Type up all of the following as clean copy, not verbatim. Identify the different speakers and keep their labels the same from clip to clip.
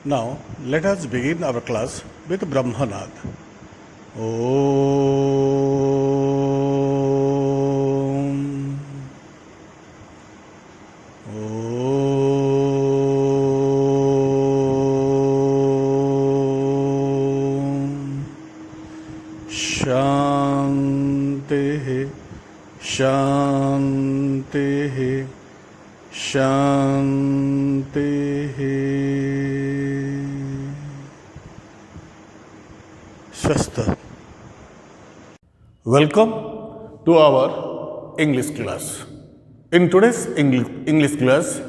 Speaker 1: Now, let us begin our class with Brahmanad. Om. Om. Shanti. Shanti. Shanti. Swastha. Welcome to our English class. In today's English class,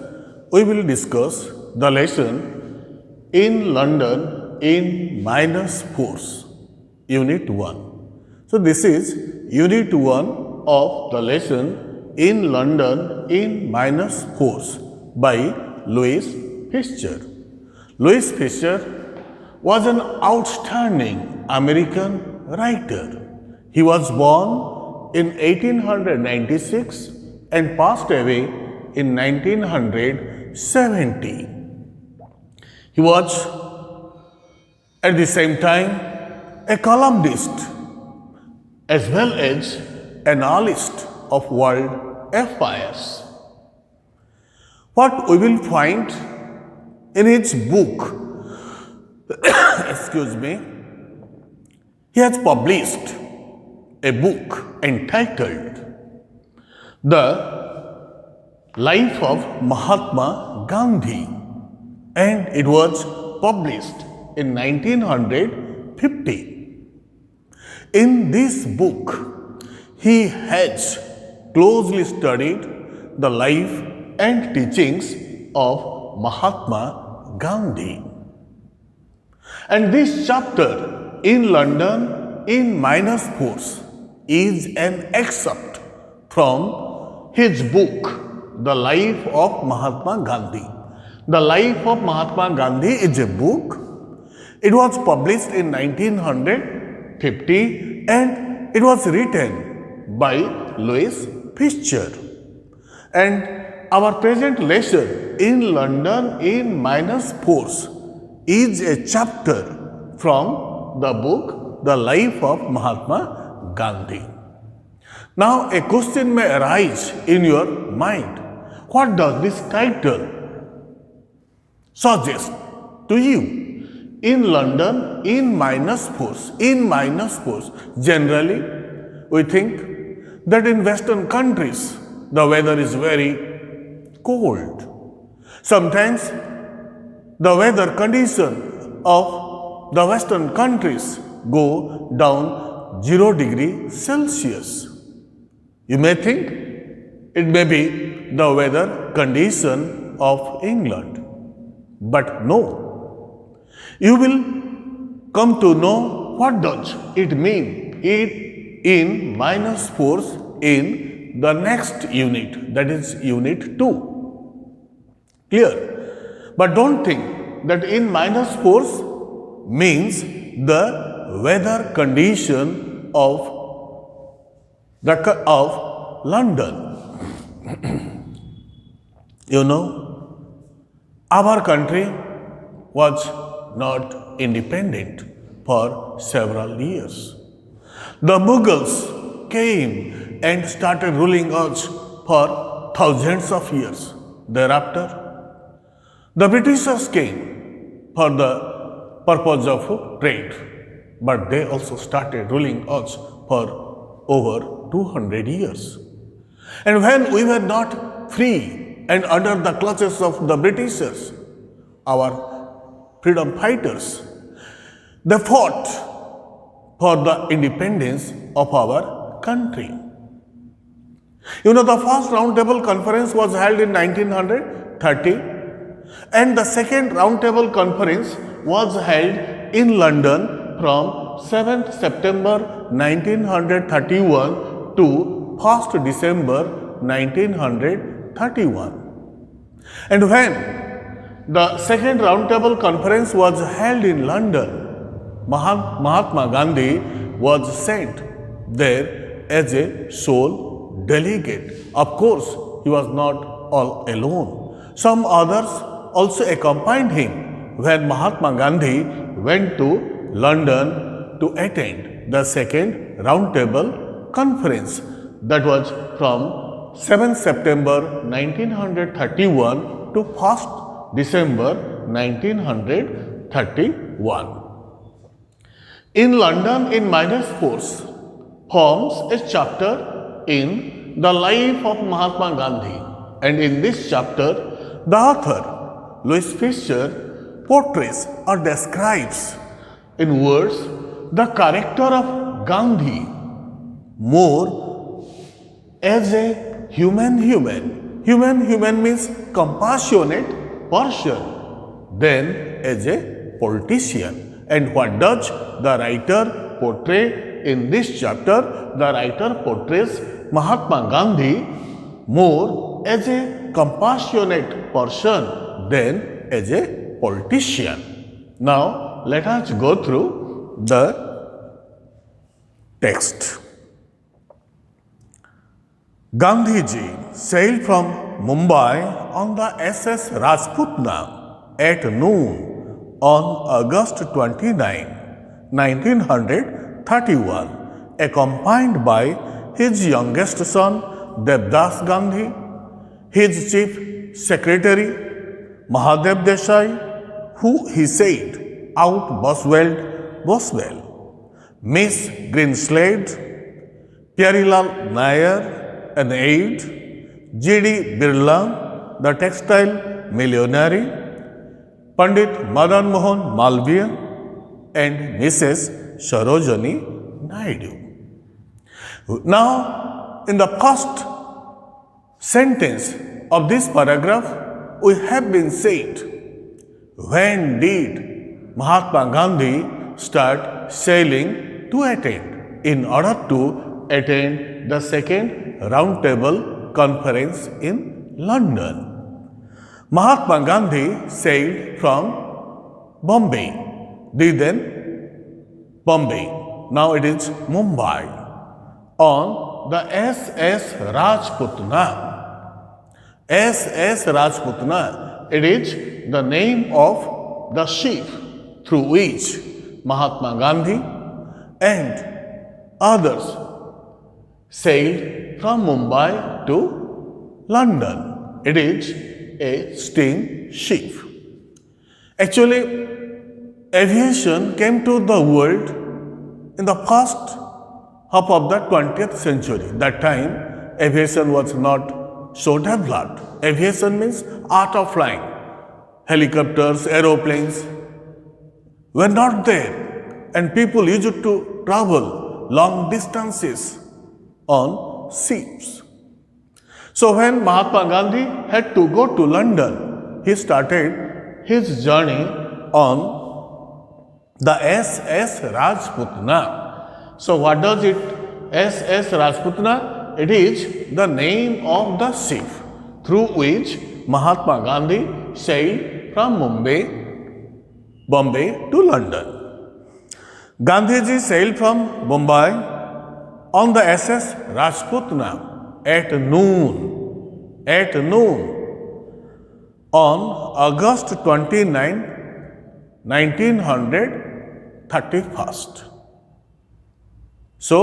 Speaker 1: we will discuss the lesson in London in minus force, Unit 1. So, this is Unit 1 of the lesson in London in minus force by Louis Fisher. Louis Fisher was an outstanding American writer. He was born in 1896 and passed away in 1970. He was at the same time a columnist as well as analyst of world affairs. What we will find in his book, he has published a book entitled The Life of Mahatma Gandhi, and it was published in 1950. In this book, he has closely studied the life and teachings of Mahatma Gandhi. And this chapter in London in minus force is an excerpt from his book, The Life of Mahatma Gandhi. The Life of Mahatma Gandhi is a book. It was published in 1950 and it was written by Louis Fisher. And our present lesson in London in minus force is a chapter from the book The Life of Mahatma Gandhi. Now a question may arise in your mind. What does this title suggest to you? In London in minus force. In minus force. Generally, we think that in Western countries, the weather is very cold. Sometimes the weather condition of the Western countries go down 0 degree Celsius. You may think it may be the weather condition of England, but no. You will come to know what does it mean in minus force in the next unit, that is Unit 2. Clear? But don't think that in minus force means the weather condition of London. You know, our country was not independent for several years. The Mughals came and started ruling us for thousands of years. Thereafter, the Britishers came for the purpose of trade, but they also started ruling us for over 200 years. And when we were not free and under the clutches of the Britishers, our freedom fighters, they fought for the independence of our country. You know, the first Roundtable Conference was held in 1930 and the second Roundtable Conference was held in London from 7th September 1931 to 1st December 1931. And when the second Roundtable Conference was held in London, Mahatma Gandhi was sent there as a sole delegate. Of course, he was not all alone. Some others also accompanied him, when Mahatma Gandhi went to London to attend the second roundtable conference, that was from 7th September 1931 to 1st December 1931. In London in Midas Force forms a chapter in the life of Mahatma Gandhi, and in this chapter the author Louis Fisher portrays or describes in words the character of Gandhi more as a human. Human means compassionate person than as a politician. And what does the writer portray in this chapter? The writer portrays Mahatma Gandhi more as a compassionate person than as a politician. Now, let us go through the text. Gandhiji sailed from Mumbai on the SS Rajputana at noon on August 29, 1931, accompanied by his youngest son Devdas Gandhi, his chief secretary Mahadev Desai, who he said out Boswell, Miss Greenslade, Pyarelal Nair, an aide, G.D. Birla, the textile millionaire, Pandit Madan Mohan Malviya, and Mrs. Sarojini Naidu. Now, in the first sentence of this paragraph, we have been said, when did Mahatma Gandhi start sailing to attend? In order to attend the second roundtable conference in London. Mahatma Gandhi sailed from Bombay, then Bombay, now it is Mumbai, on the SS Rajputana. SS Rajputana, it is the name of the ship through which Mahatma Gandhi and others sailed from Mumbai to London. It is a steam ship. Actually, aviation came to the world in the first half of the 20th century. That time, aviation was not so developed. Aviation means art of flying. Helicopters, aeroplanes were not there, and people used to travel long distances on ships. So when Mahatma Gandhi had to go to London, he started his journey on the SS Rajputana. So what does it? SS Rajputana, it is the name of the ship through which Mahatma Gandhi sailed from Bombay to London. Gandhiji sailed from Bombay on the SS Rajputana at noon on August 29, 1931. So,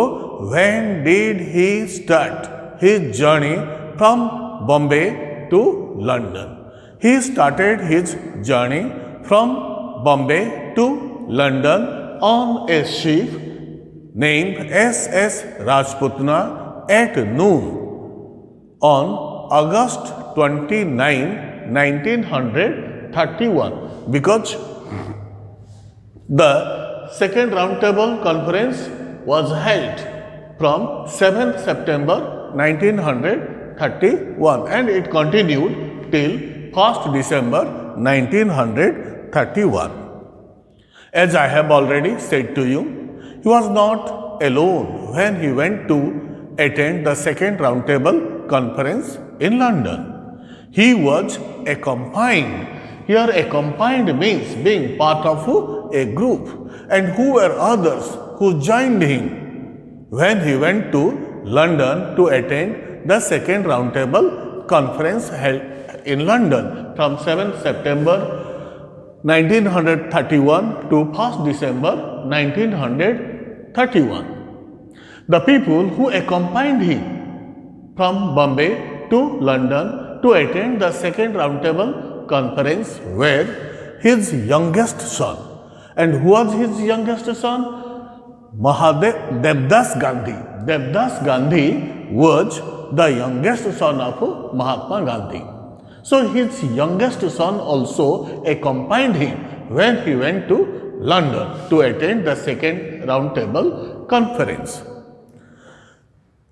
Speaker 1: when did he start his journey from Bombay to London? He started his journey from Bombay to London on a ship named SS Rajputana at noon on August 29, 1931, because the second roundtable conference was held from 7th September 1931 and it continued till 1st December 1931. As I have already said to you, he was not alone when he went to attend the second roundtable conference in London. He was accompanied. Here accompanied means being part of a group, and who were others who joined him when he went to London to attend the second roundtable conference held in London from 7th September 1931 to 1st December 1931. The people who accompanied him from Bombay to London to attend the second roundtable conference were his youngest son. And who was his youngest son? Devdas Gandhi. Devdas Gandhi was the youngest son of Mahatma Gandhi. So his youngest son also accompanied him when he went to London to attend the second roundtable conference.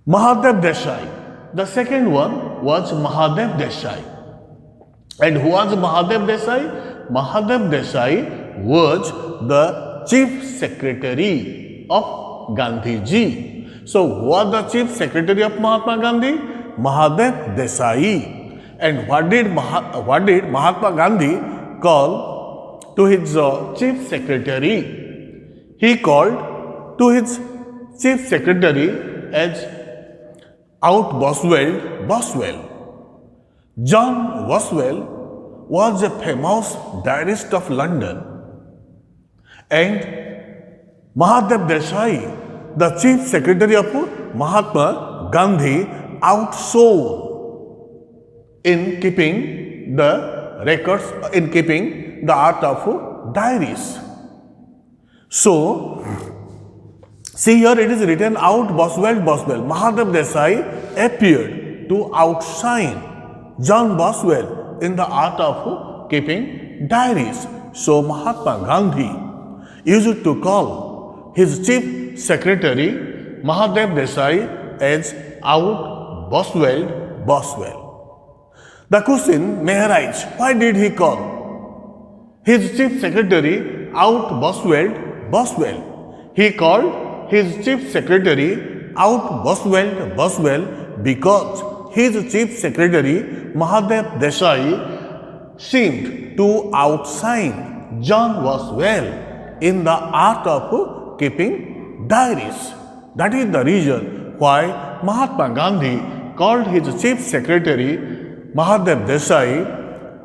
Speaker 1: Mahadev Desai. The second one was Mahadev Desai. And who was Mahadev Desai? Mahadev Desai was the chief secretary of Gandhiji. So who was the chief secretary of Mahatma Gandhi? Mahadev Desai. And what did Mahatma Gandhi call to his chief secretary? He called to his chief secretary as Out Boswell. John Boswell was a famous diarist of London, and Mahadev Desai, the chief secretary of Mahatma Gandhi, outshone in keeping the records, in keeping the art of diaries. So, see here it is written Out Boswell. Mahadev Desai appeared to outshine John Boswell in the art of keeping diaries. So, Mahatma Gandhi used to call his chief secretary Mahadev Desai as Out Boswell. The question may arise, why did he call his chief secretary Out Boswell? He called his chief secretary Out Boswell because his chief secretary Mahadev Desai seemed to outshine John Boswell in the art of keeping diaries. That is the reason why Mahatma Gandhi called his chief secretary Mahadev Desai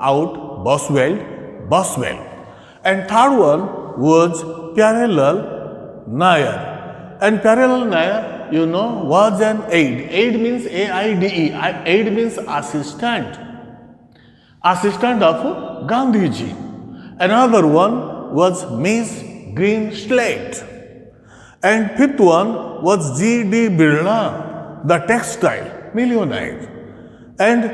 Speaker 1: Out Boswell. And third one was Pyarelal Nair. And Pyarelal Nair, you know, was an aide. Aide means A-I-D-E. Aide means assistant. Assistant of Gandhiji. Another one was Miss Greenslade. And fifth one was G.D. Birla, the textile millionaire. And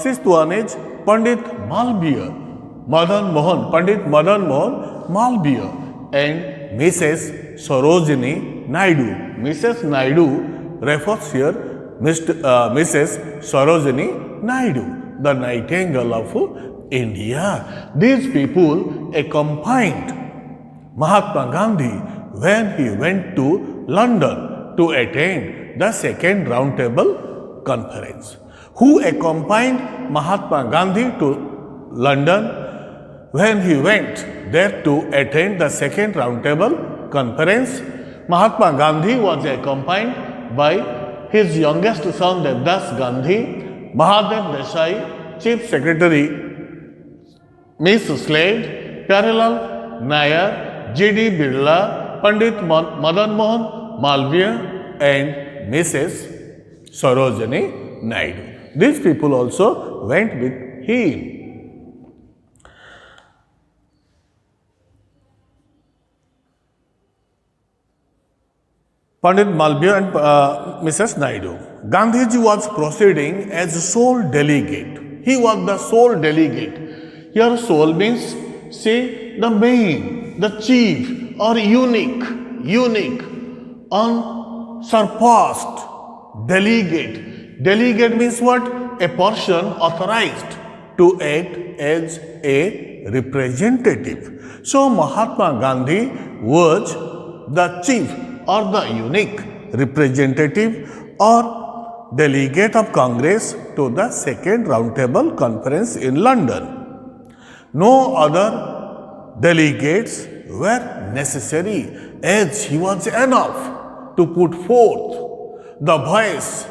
Speaker 1: sixth one is Pandit Madan Mohan Malviya, and Mrs. Sarojini Naidu. Mrs. Naidu refers here Mrs. Sarojini Naidu, the Nightingale of India. These people accompanied Mahatma Gandhi when he went to London to attend the second roundtable conference. Who accompanied Mahatma Gandhi to London when he went there to attend the second roundtable conference? Mahatma Gandhi was accompanied by his youngest son Devdas Gandhi, Mahadev Desai, Chief Secretary Miss Slade, Pyarelal Nair, G.D. Birla, Pandit Madan Mohan Malviya, and Mrs. Sarojini Naidu. These people also went with him. Pandit Malviya and Mrs. Naidu. Gandhiji was proceeding as sole delegate. He was the sole delegate. Here sole means, say, the main, the chief or unique, unsurpassed delegate. Delegate means what? A person authorized to act as a representative. So Mahatma Gandhi was the chief or the unique representative or delegate of Congress to the second roundtable conference in London. No other delegates were necessary, as he was enough to put forth the voice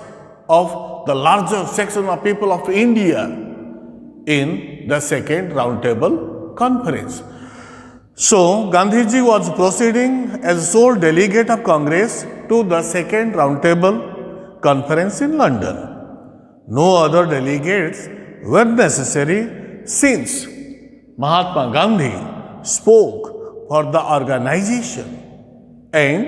Speaker 1: of the larger section of people of India in the second roundtable Conference. So, Gandhiji was proceeding as sole delegate of Congress to the second Roundtable Conference in London. No other delegates were necessary since Mahatma Gandhi spoke for the organization and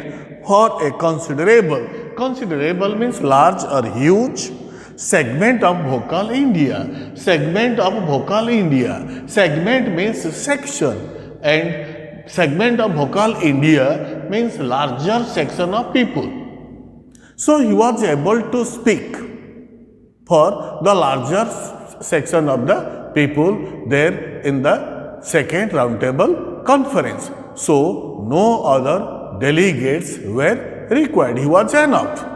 Speaker 1: for a considerable means large or huge, segment of Bhokal India. Segment means section, and segment of Bhokal India means larger section of people. So he was able to speak for the larger section of the people there in the second Roundtable Conference. So no other delegates were required. He was enough.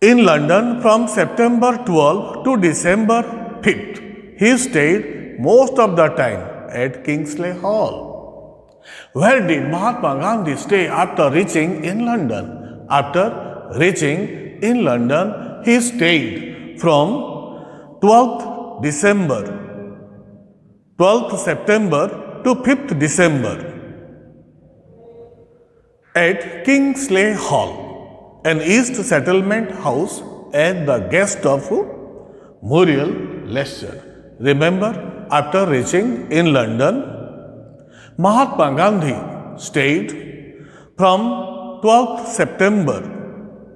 Speaker 1: In London from September 12 to December 5th, he stayed most of the time at Kingsley Hall. Where did Mahatma Gandhi stay after reaching in London? After reaching in London, he stayed from 12th September to 5th December at Kingsley Hall, an East Settlement house at the guest of Muriel Leicester. Remember, after reaching in London, Mahatma Gandhi stayed from 12th September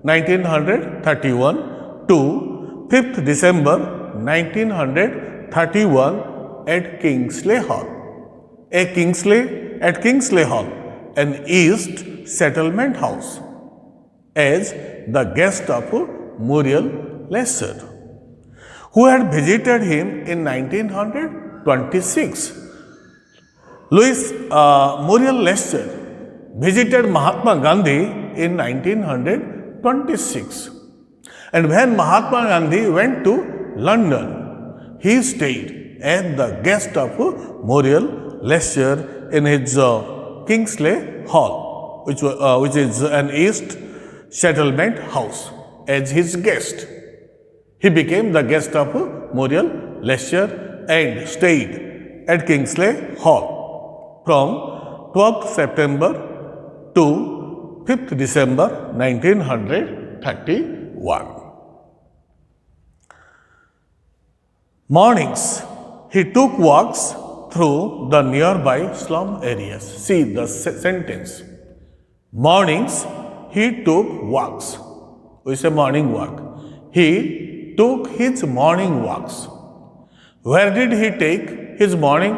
Speaker 1: 1931 to 5th December 1931 at Kingsley Hall. At Kingsley Hall, an East Settlement house, as the guest of Muriel Leicester, who had visited him in 1926. Muriel Leicester visited Mahatma Gandhi in 1926. And when Mahatma Gandhi went to London, he stayed as the guest of Muriel Leicester in his Kingsley Hall, which is an East Settlement house, as his guest. He became the guest of Muriel Leicester and stayed at Kingsley Hall from 12th September to 5th December 1931. Mornings, he took walks through the nearby slum areas. See the sentence. Mornings, he took walks. We say morning walk. He took his morning walks. Where did he take his morning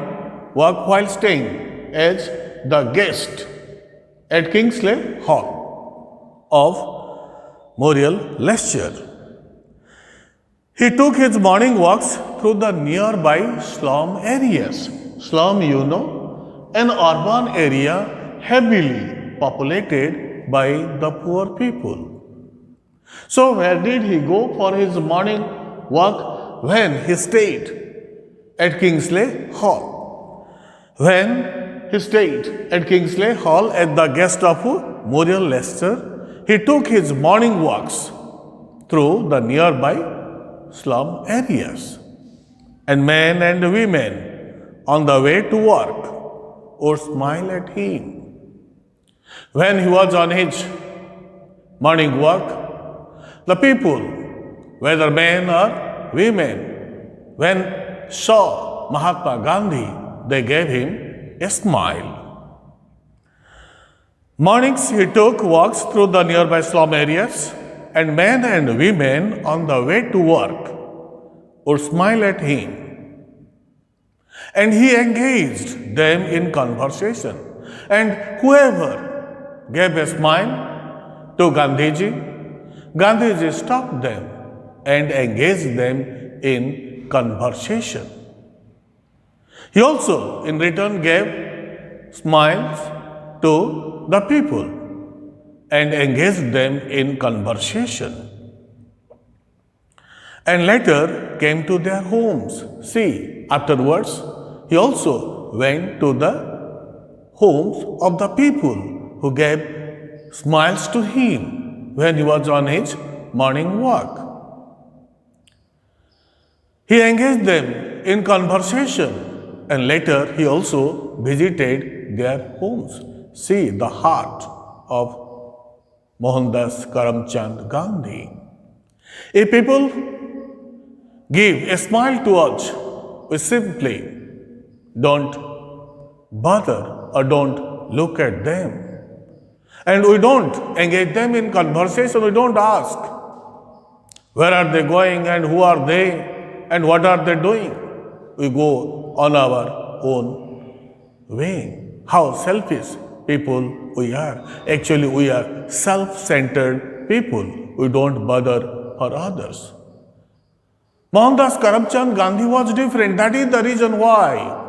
Speaker 1: walk while staying as the guest at Kingsley Hall of Muriel Leicester? He took his morning walks through the nearby slum areas. Slum, you know, an urban area heavily populated by the poor people. So where did he go for his morning walk when he stayed at Kingsley Hall? When he stayed at Kingsley Hall as the guest of Muriel Leicester, he took his morning walks through the nearby slum areas. And men and women on the way to work would smile at him. When he was on his morning walk, the people, whether men or women, when saw Mahatma Gandhi, they gave him a smile. Mornings he took walks through the nearby slum areas, and men and women on the way to work would smile at him. And he engaged them in conversation. And whoever gave a smile to Gandhiji, Gandhiji stopped them and engaged them in conversation. He also, in return, gave smiles to the people and engaged them in conversation. And later came to their homes. See, afterwards, he also went to the homes of the people who gave smiles to him when he was on his morning walk. He engaged them in conversation and later he also visited their homes. See the heart of Mohandas Karamchand Gandhi. If people give a smile to us, we simply don't bother or don't look at them. And we don't engage them in conversation, we don't ask where are they going and who are they and what are they doing. We go on our own way. How selfish people we are. Actually, we are self-centered people. We don't bother for others. Mohandas Karamchand Gandhi was different. That is the reason why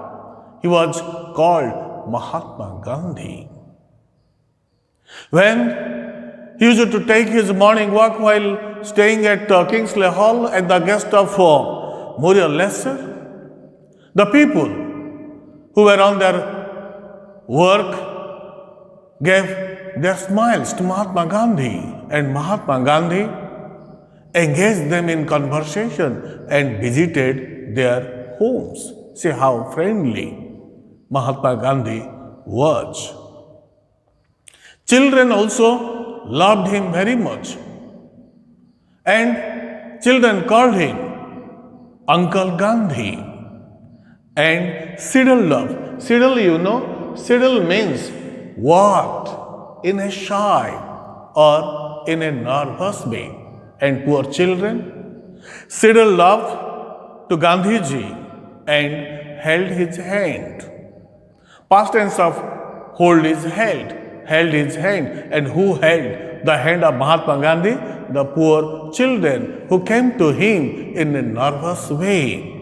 Speaker 1: he was called Mahatma Gandhi. When he used to take his morning walk while staying at Kingsley Hall at the guest of Muriel Lesser, the people who were on their work gave their smiles to Mahatma Gandhi, and Mahatma Gandhi engaged them in conversation and visited their homes. See how friendly Mahatma Gandhi was. Children also loved him very much, and children called him Uncle Gandhi. And Cyril love. Cyril, you know, Cyril means what? In a shy or in a nervous way. And poor children, Cyril loved to Gandhiji and held his hand. Past tense of hold is held his hand. And who held the hand of Mahatma Gandhi? The poor children who came to him in a nervous way.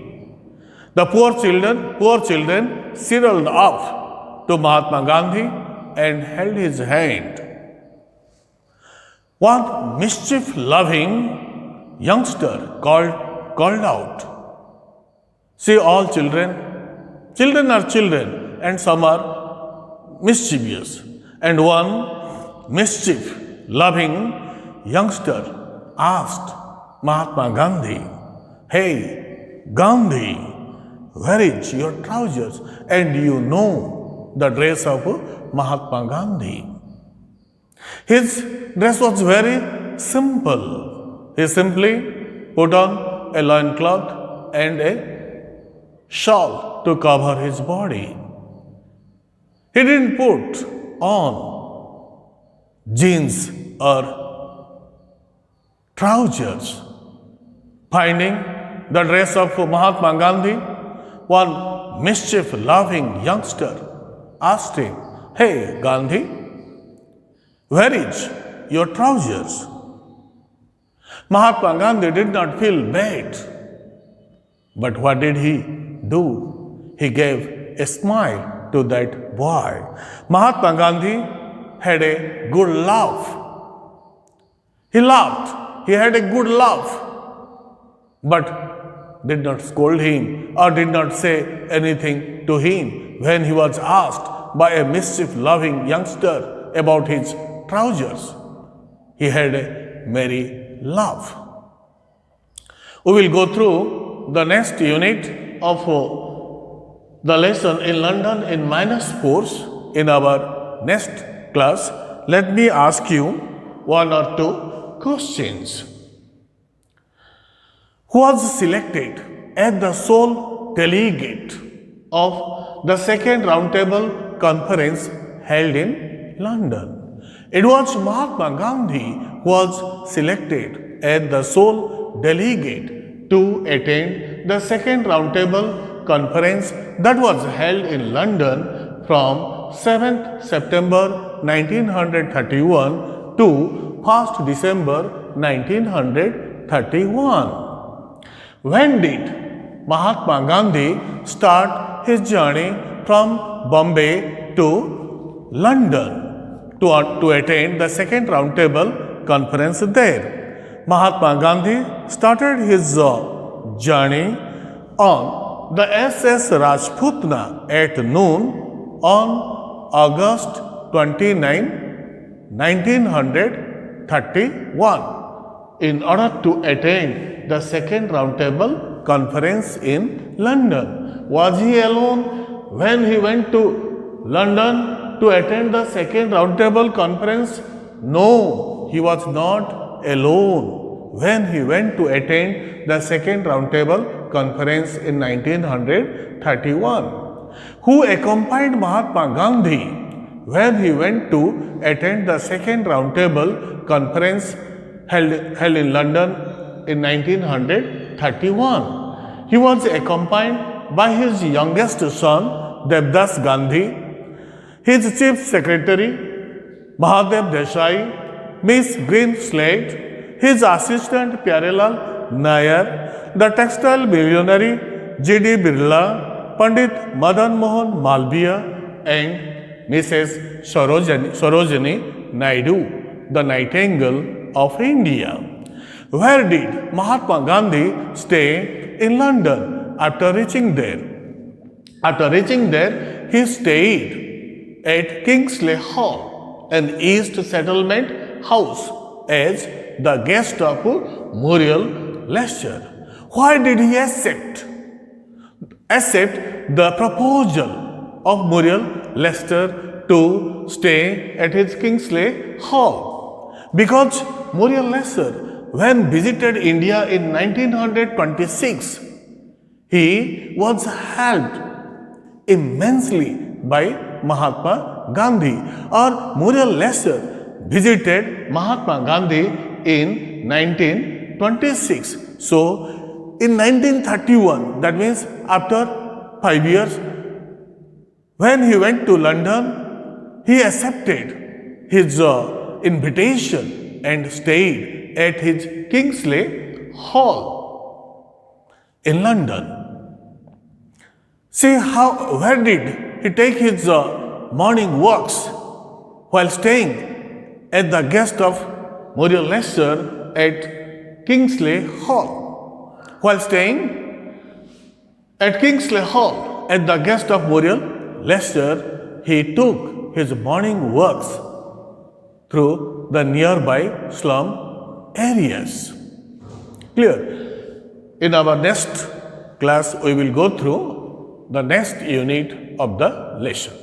Speaker 1: The poor children sidled up to Mahatma Gandhi and held his hand. One mischief-loving youngster called out. See, all children are children and some are mischievous. And one mischief-loving youngster asked Mahatma Gandhi, "Hey, Gandhi, where is your trousers?" And you know the dress of Mahatma Gandhi. His dress was very simple. He simply put on a loincloth and a shawl to cover his body. He didn't put on jeans or trousers. Finding the dress of Mahatma Gandhi, one mischief-loving youngster asked him, "Hey, Gandhi, where is your trousers?" Mahatma Gandhi did not feel bad. But what did he do? He gave a smile to that boy. Mahatma Gandhi had a good laugh. He laughed. He had a good laugh. But did not scold him or did not say anything to him when he was asked by a mischief-loving youngster about his trousers. He had a merry laugh. We will go through the next unit of the lesson in London in -4 in our next class. Let me ask you one or two questions. Who was selected as the sole delegate of the second roundtable conference held in London? It was Mahatma Gandhi who was selected as the sole delegate to attend the second roundtable conference that was held in London from 7th September 1931 to 1st December 1931. When did Mahatma Gandhi start his journey from Bombay to London to attend the second roundtable conference there? Mahatma Gandhi started his journey on the SS Rajputana at noon on August 29, 1931 in order to attend the second roundtable conference in London. Was he alone when he went to London to attend the second roundtable conference? No, he was not alone when he went to attend the second roundtable conference in 1931. Who accompanied Mahatma Gandhi when he went to attend the second roundtable conference held in London in 1931? He was accompanied by his youngest son Devdas Gandhi, his chief secretary Mahadev Desai, Miss Greenslade, his assistant Pyarelal Nair, the textile millionaire G.D. Birla, Pandit Madan Mohan Malviya, and Mrs. Sarojini Naidu, the Nightingale of India. Where did Mahatma Gandhi stay in London after reaching there? After reaching there, he stayed at Kingsley Hall, an East Settlement house, as the guest of Muriel Leicester. Why did he accept the proposal of Muriel Leicester to stay at his Kingsley Hall? Because Muriel Leicester, when visited India in 1926, he was helped immensely by Mahatma Gandhi, or Muriel Leicester visited Mahatma Gandhi in 1926. So, in 1931, that means after 5 years, when he went to London, he accepted his invitation and stayed at his Kingsley Hall in London. See where did he take his morning walks while staying at the guest of Muriel Leicester at Kingsley Hall. While staying at Kingsley Hall at the guest of Muriel Leicester, he took his morning walks through the nearby slum areas. Clear? In our next class, we will go through the next unit of the lesson.